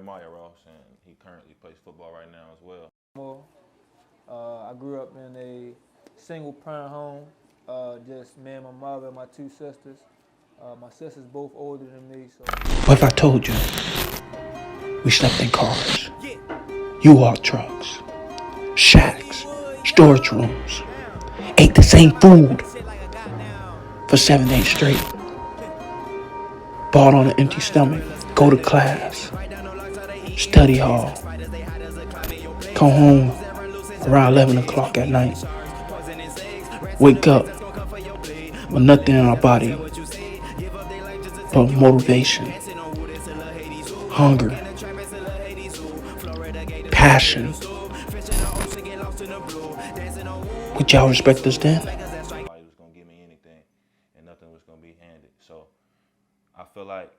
Jeremiah Ross, and he currently plays football right now as well. I grew up in a single parent home, just me and my mother and my two sisters. My sister's both older than me, so. What if I told you we slept in cars, U-Haul trucks, shacks, storage rooms, ate the same food for 7 days straight, bought on an empty stomach, go to class, study hall, come home around 11 o'clock at night, wake up with nothing in our body but motivation, hunger, passion. Would y'all respect us then? Nobody was gonna give me anything, and nothing was gonna be handed. So I feel like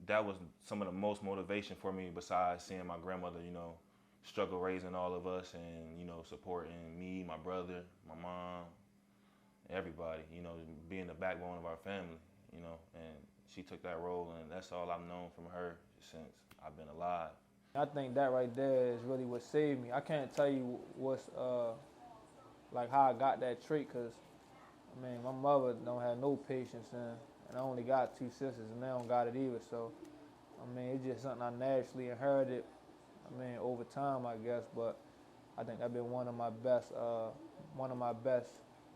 that was some of the most motivation for me, besides seeing my grandmother, struggle raising all of us, and supporting me, my brother, my mom, everybody. Being the backbone of our family. And she took that role, and that's all I've known from her since I've been alive. I think that right there is really what saved me. I can't tell you what's like how I got that trait, because my mother don't have no patience, and I only got two sisters, and they don't got it either. So it's just something I naturally inherited. Over time, I guess, but I think that's been one of my best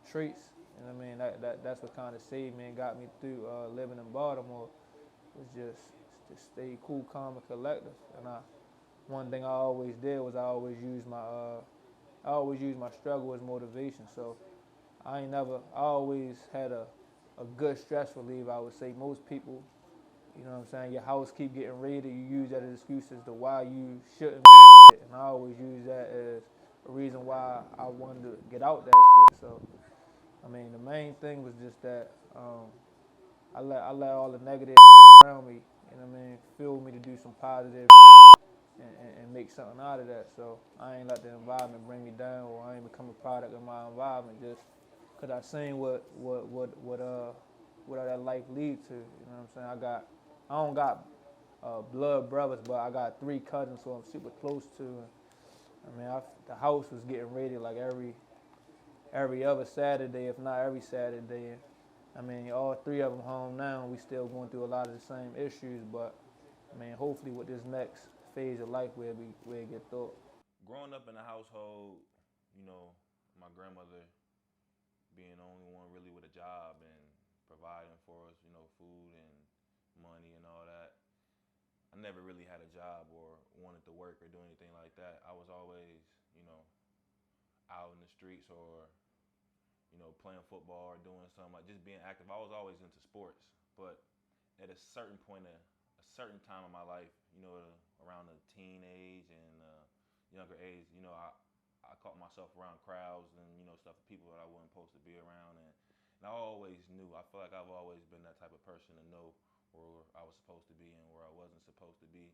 traits. And that's what kind of saved me and got me through living in Baltimore. Was just to stay cool, calm, and collective. And one thing I always did was I always used my struggle as motivation. So I always had a good stress reliever. I would say most people, your house keep getting raided, you use that as excuse as to why you shouldn't be shit. And I always use that as a reason why I wanted to get out that shit. So the main thing was just that I let all the negative shit around me, fuel me to do some positive shit and make something out of that. So I ain't let the environment bring me down, or I ain't become a product of my environment just because I seen what that life lead to. I don't got blood brothers, but I got 3 cousins who I'm super close to. The house was getting raided like every other Saturday, if not every Saturday. All 3 of them home now. We still going through a lot of the same issues, but hopefully with this next phase of life, we'll get through. Growing up in a household, my grandmother being the only one really with a job and providing for us, food and money and all that. I never really had a job or wanted to work or do anything like that. I was always, out in the streets, or, playing football or doing something, like just being active. I was always into sports, but at a certain time in my life, around the teen age and younger age, I caught myself around crowds and, stuff, people that I wasn't supposed to be around. And I always knew, I feel like I've always been that type of person to know where I was supposed to be and where I wasn't supposed to be.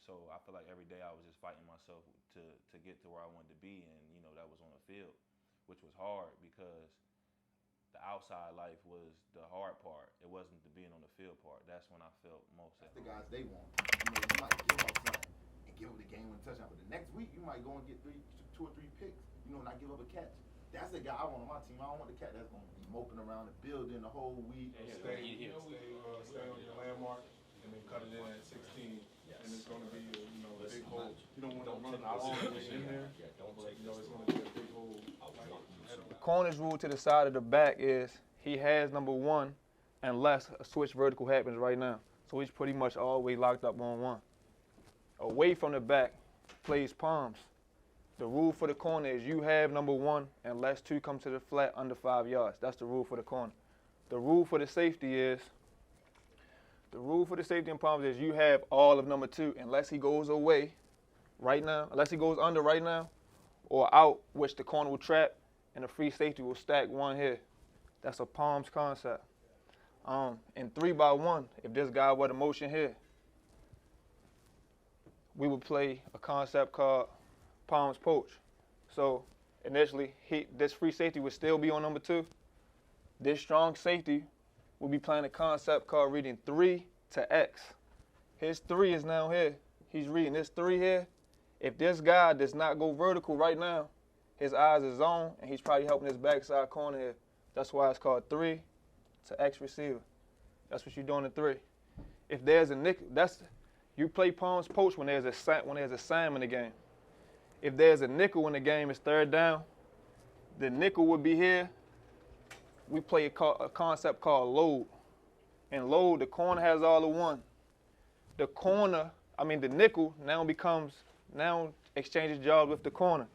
So I feel like every day I was just fighting myself to get to where I wanted to be. And, that was on the field, which was hard because the outside life was the hard part. It wasn't the being on the field part. That's when I felt most at the guys they want. You might give up something and give up the game with a touchdown, but the next week you might go and get 2 or 3 picks, not give up a catch. That's the guy I want on my team. I don't want the cat that's going to be moping around the building the whole week. Stay on your landmark and then cut it in at 16. And it's going to be a big hole. You don't want to run all the way in there. It's going to be a big hole. The corner's rule to the side of the back is he has number 1 unless a switch vertical happens right now. So he's pretty much always locked up on 1. Away from the back, plays palms. The rule for the corner is you have number 1 unless 2 come to the flat under 5 yards. That's the rule for the corner. The rule for the safety in palms is you have all of number 2 unless he goes away right now, unless he goes under right now, or out, which the corner will trap, and the free safety will stack 1 here. That's a palms concept. In 3-by-1, if this guy were to motion here, we would play a concept called palms poach. So initially, this free safety would still be on number 2. This strong safety will be playing a concept called reading 3 to X. his 3 is now here. He's reading this 3 here. If this guy does not go vertical right now, his eyes is on, and he's probably helping his backside corner here. That's why it's called 3 to X receiver. That's what you're doing in 3. If there's a nickel, you play palms poach when there's a Sam in the game. If there's a nickel in the game, it's 3rd down. The nickel would be here. We play a concept called load. In load, the corner has all the 1. The nickel now exchanges jobs with the corner.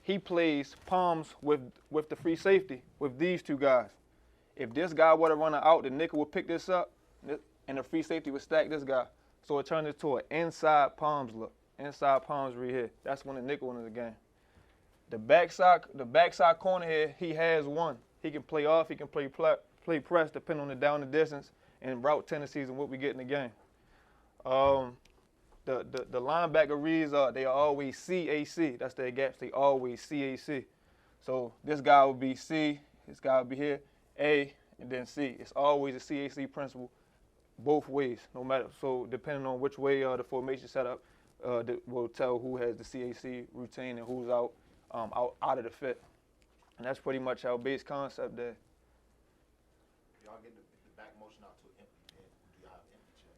He plays palms with the free safety, with these 2 guys. If this guy were to run out, the nickel would pick this up, and the free safety would stack this guy. So it turns into an inside palms look. Inside palms right here. That's when the nickel in the game. The backside corner here, he has 1. He can play off, he can play press, depending on the down and distance and route tendencies and what we get in the game. The linebacker reads they are always CAC. That's their gaps. They always CAC. So this guy would be C. This guy would be here, A, and then C. It's always a CAC principle, both ways, no matter. So depending on which way the formation setup, will tell who has the CAC routine and who's out of the fit. And that's pretty much our base concept there. Y'all get the back motion out to an empty head. Do y'all have empty check?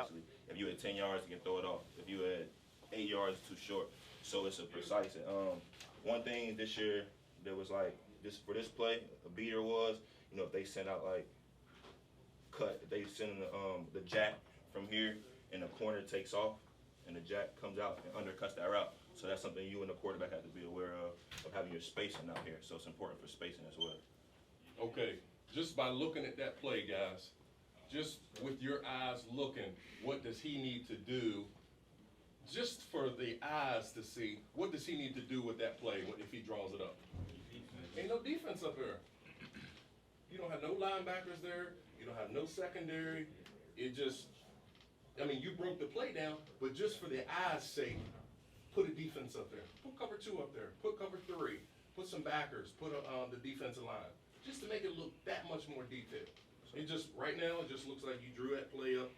Actually, if you at 10 yards, you can throw it off. If you at 8 yards, it's too short. So it's a precise. One thing this year that was like for this play, a beater was, if they send out they send the jack from here and the corner takes off and the jack comes out and undercuts that route. So that's something you and the quarterback have to be aware of having your spacing out here. So it's important for spacing as well. Okay, just by looking at that play, guys, just with your eyes looking, what does he need to do? Just for the eyes to see, what does he need to do with that play if he draws it up? Ain't no defense up there. You don't have no linebackers there. You don't have no secondary. It just, you broke the play down, but just for the eyes' sake, put a defense up there. Put cover 2 up there. Put cover 3. Put some backers. Put the defensive line. Just to make it look that much more detailed. Right now, it just looks like you drew that play up.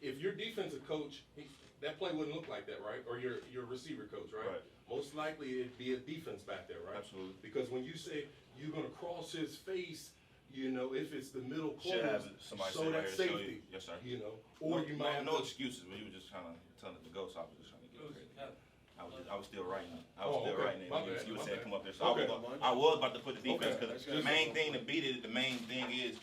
If your defensive coach, that play wouldn't look like that, right? Or your receiver coach, right? Most likely it'd be a defense back there, right? Absolutely. Because when you say you're going to cross his face, if it's the middle corner, so that's safety. Yes, sir. Or you might have no excuses, but you were just kind of telling it to go, so I was just trying to get it. I was still writing it. I was still writing it. You were saying come up there. So I was about to put the defense because the main thing to beat it, the main thing is,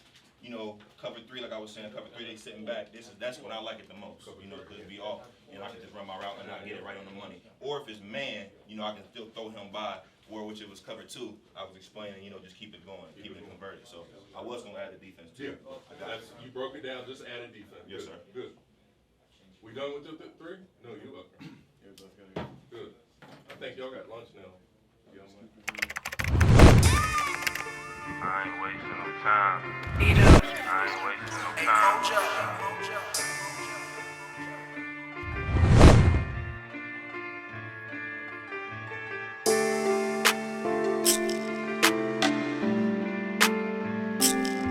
cover 3, like I was saying, cover 3, they sitting back. That's when I like it the most. Because it'd be off and I can just run my route and not get it right on the money. Or if it's man, I can still throw him by. Or which it was cover 2, I was explaining, just keep it going, keep it converted. So I was gonna add the defense too. Yeah, you broke it down, just add a defense. Yes, sir. Good. We done with the 3? No, you up. Good. I think y'all got lunch now. I ain't wasting no time. I ain't wasting no time.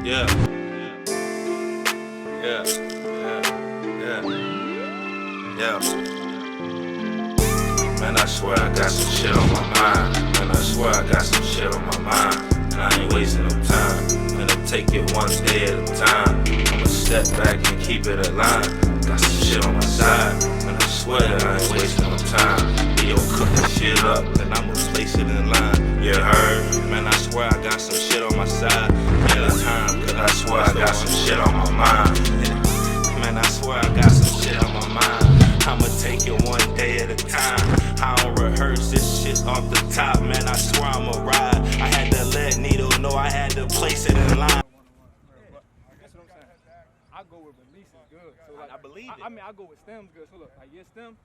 Yeah. Man, I swear I got some shit on my mind. Man, I swear I got some shit on my mind. And I ain't wasting no time. Gonna take it one day at a time. I'ma step back and keep it aligned. Got some shit on my side. Man, I swear I ain't wasting no time. Yo, cook this shit up and I'ma place it in line. You heard? Man, I swear I got some shit on my side. Time, cause I swear I got some shit on my mind. Man, I swear I got some shit on my mind. I'ma take it one day at a time. I don't rehearse this shit off the top. Man, I swear I'ma ride. I had to let Needle know I had to place it in line. That's what I'm saying. I go with release is good. So I believe it. I go with stems good. So look, your stem,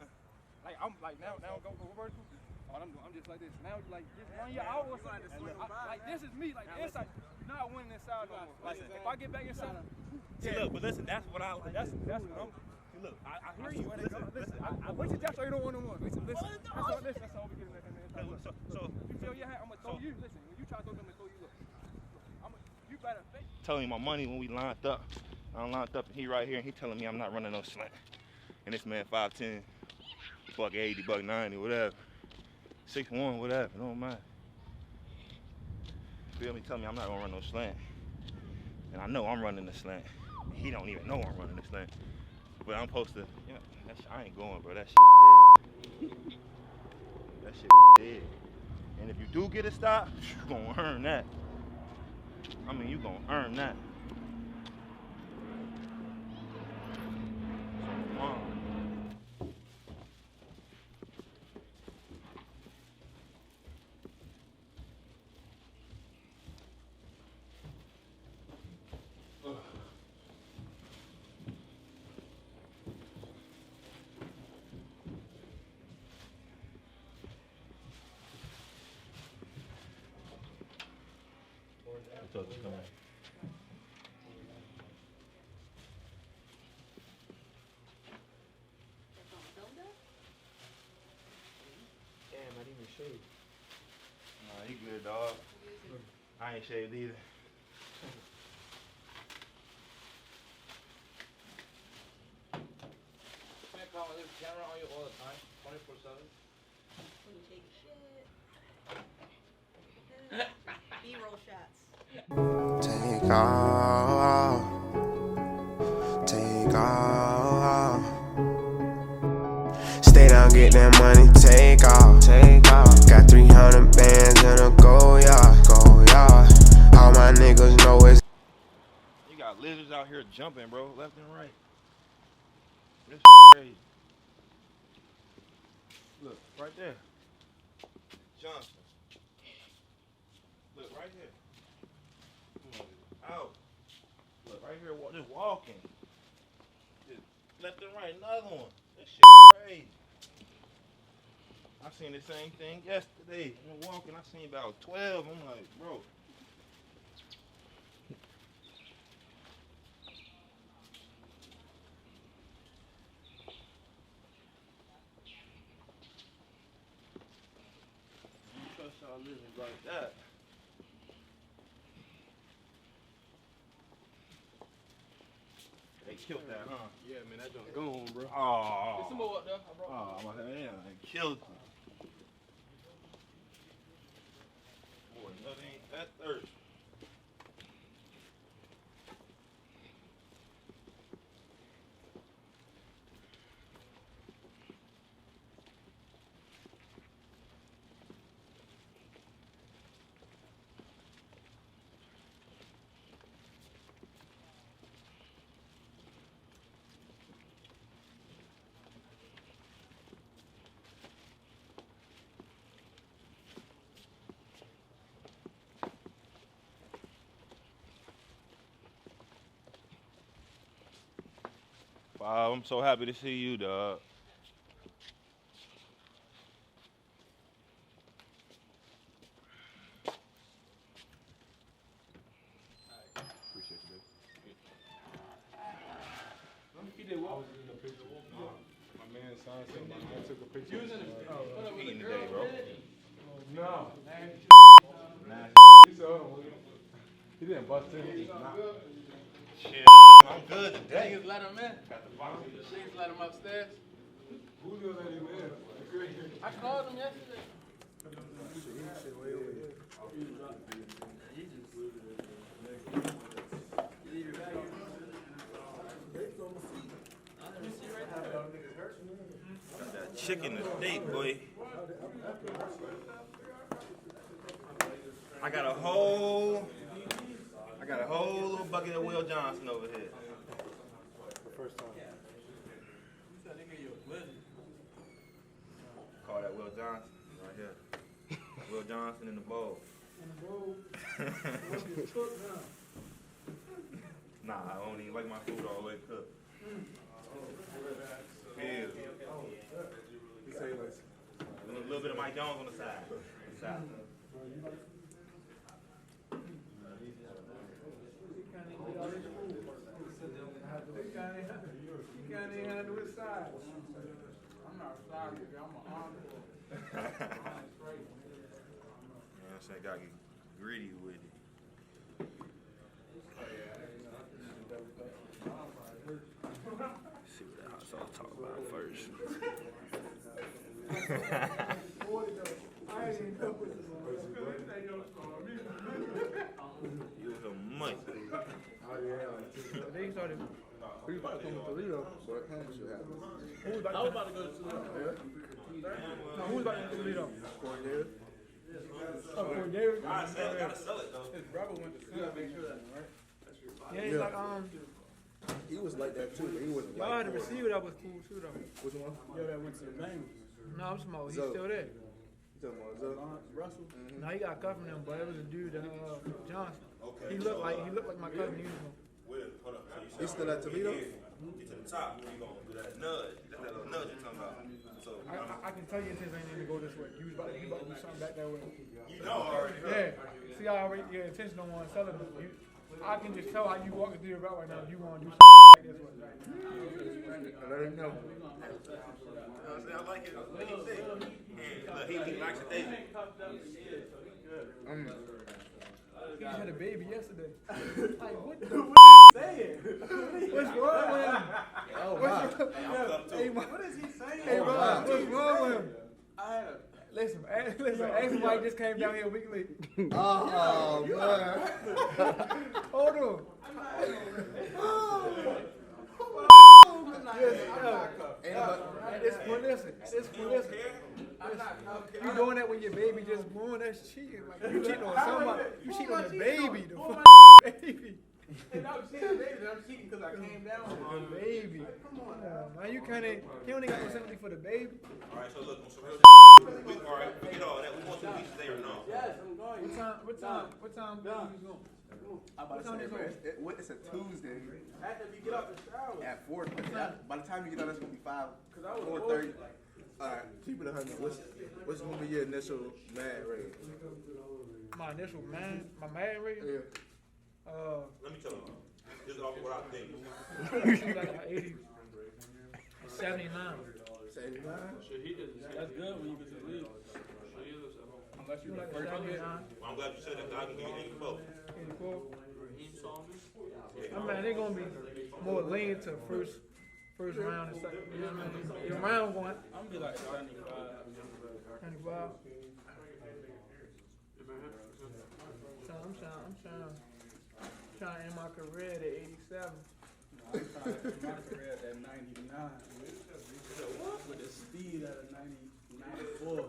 I'm now go vertical. I'm just like this. Now just run your hours. This is me, inside. You're not winning inside no more. If I get back inside. See, look, but listen, that's what I like. That's what I'm. Look, I hear you. Listen. What's your job so you don't want no more? Listen. That's all we get in there. So you feel your hand, I'm gonna throw you. Listen, when you try to throw them, I'm gonna throw you. Look, you better fake. Telling you my money when we lined up. I'm locked up and he right here and he telling me I'm not running no slant. And this man 5'10", $180, $190, whatever. 6'1", whatever, it don't matter. Feel me? Tell me I'm not gonna run no slant. And I know I'm running the slant. He don't even know I'm running the slant. But I'm supposed to, you know, I ain't going, bro. That shit dead. That shit is dead. And if you do get a stop, you gonna earn that. I mean, you gonna earn that. Damn, I didn't even shave. Nah, you good, dog. I ain't shaved either. Man, call with this camera on you all the time, 24/7. When you take a shit. B-roll shots. Take off, take off. Stay down, get that money, take off, take off. Got 300 bands in a go yard, go yard. All my niggas know it's. You got lizards out here jumping, bro, left and right. This crazy. Look, right there. Johnson. Look, right here. Out. Look, right here, just walking. Just left and right, another one. This shit crazy. I seen the same thing yesterday. I'm walking, I seen about 12. I'm like, bro. You trust y'all living like that. They killed that, huh? Yeah, man, that joint gone, bro. Oh. There's some more up there. I brought Oh, my damn, they killed it. Boy, nothing ain't that thirst. Wow, I'm so happy to see you, dog. Appreciate you, baby. He did what? My man signed something. I took a picture. What you eating today, bro? No. Nasty. He said, hold on. He didn't bust in. Shit, I'm good today. Niggas let him in. Niggas let him upstairs. Who knows that he lives? I called him yesterday. Got that chicken today, boy. I got a whole little bucket of Will Johnson over here. First time. Call that Will Johnson right here. Will Johnson in the bowl. Nah, I don't even like my food all the way cooked. Yeah. A little bit of Mike Jones on the side. You can't even handle his size. I'm not sorry, I'm an encore. Yeah, I said, gotta get greedy with it. You was a month. They started. He was about to come to Toledo, but Cameron should happen. Who was about to go to Toledo? No, who was about to go to Toledo? Cornelius. Oh, David. Gotta sell it though. His brother went to school, right? Yeah, he's like He was like that too, but he wasn't y'all like had a receiver that was cool too though. Which one? Yo, that went to the Bengals. No, I'm small. He's Zoe. still there. You talking about Zoe? Russell. No, he got cut from them, but it was a dude, Johnson. He looked like my cousin uniform. Wait, hold up. So you He still at Toledo? Get to the top, you gonna do that nudge. That's that little nudge you're talking about. So I can tell you his ain't even go this way. He was about to do something back that way. you know already. Yeah. See, I already your intention don't want to sell it. I can just tell how you walking through your route right now. You want to do something like this way. I let him know. I like it. What he say? And he likes it, David. He had a baby yesterday. Like, what the Saying. what's wrong with him? Oh, wow. Hey, What is he saying? hey, Ron, what's wrong with him? I had a. Listen, ask him why he just came down here a week late. Oh, man. Hold on. It's Melissa. You doing that when your baby just born? That's cheating. Like you cheating on somebody. You cheating on the baby. The baby. And I'm cheating, baby. I'm cheating because I came down. The baby. Come on, man. You only got no sympathy for the baby. Alright, so look, on some real alright, forget all that. We want some pieces there or no? Yes, I'm going. What time you going? I'm about to say, bro, it's a Tuesday After we get out the shower. at 4. By the time you get out, it's going to be 4:30. All right, keep it 100. What's going to be your initial mad rate? My initial my mad rate? Yeah. Let me tell you. This is off what I think. Like 80, 79. 79? That's good when you get to leave. Unless You like 79? Well, I'm glad you said that, because I can give you 84. 84? I mean, they're gonna be more lean to first round and second. You know what I mean? Your round going. I'm gonna be like 75. 25. So I'm trying to end my career at 87. I'm trying to get my career at 99. With the speed at a 94.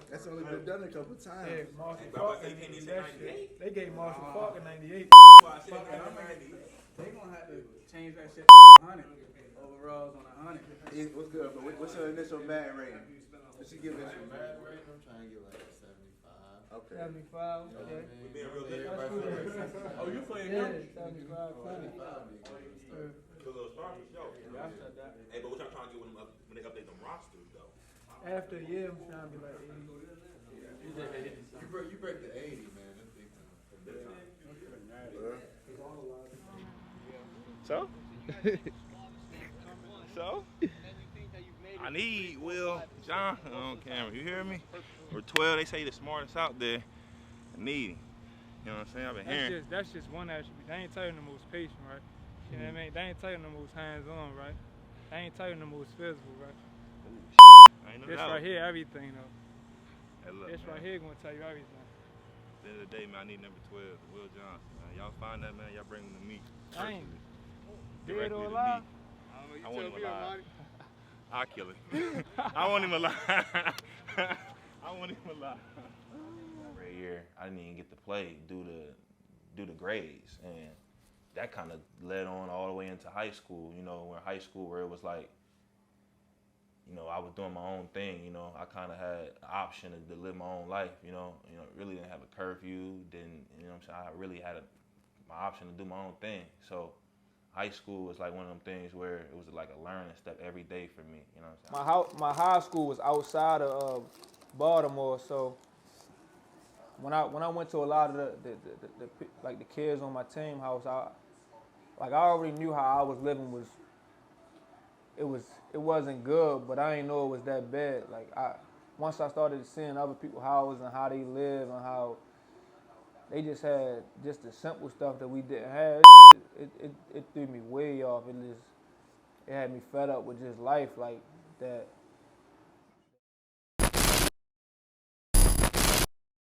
That's only been done a couple times. Yeah, Marshall Falk did that shit. They gave Marshall Falk in 98. They gonna have to change that shit to 100 overalls on 100. What's good, but what's your initial mad rating? What you give it? Mad rate, I'm trying to get like a 75. Okay. 75, okay. We being real good. That's cool. Oh, you playing Yeah, good? 75, plenty. Good little start for sure. Yeah, I said that. Hey, but what y'all trying to get when they update them rosters, though? After a year, I'm trying to be like 80. You break the 80, man. That's big time. So? So? I need Will, John on camera. You hear me? We're 12. They say the smartest out there. I need him. You know what I'm saying? I've been hearing. That's just one attribute. They ain't tell you the most patient, right? You know what I mean? They ain't tell you the most hands-on, right? They ain't tell you the most physical, right? I ain't no This doubt. right here, everything though. Hey, look, This man. right here gonna tell you everything. At the end of the day, man, I need number 12, Will Johnson. Man. Y'all find that, man. Y'all bring him to me. I ain't Directly dead or to alive. me. I want him alive. I'll kill him. I want him alive. I want him alive. Right here, I didn't even get to play due to grades, and that kind of led on all the way into high school. You know, where it was like, you know, I was doing my own thing. You know, I kind of had the option to live my own life. You know, really didn't have a curfew. Didn't, you know what I'm saying? I really had my option to do my own thing. So high school was like one of them things where it was like a learning step every day for me. You know what I'm saying? My high school was outside of Baltimore, so when I went to a lot of the kids on my team house, I already knew how I was living it wasn't good, but I didn't know it was that bad. Like once I started seeing other people's houses and how they live and how they just had just the simple stuff that we didn't have, it threw me way off. It had me fed up with just life like that.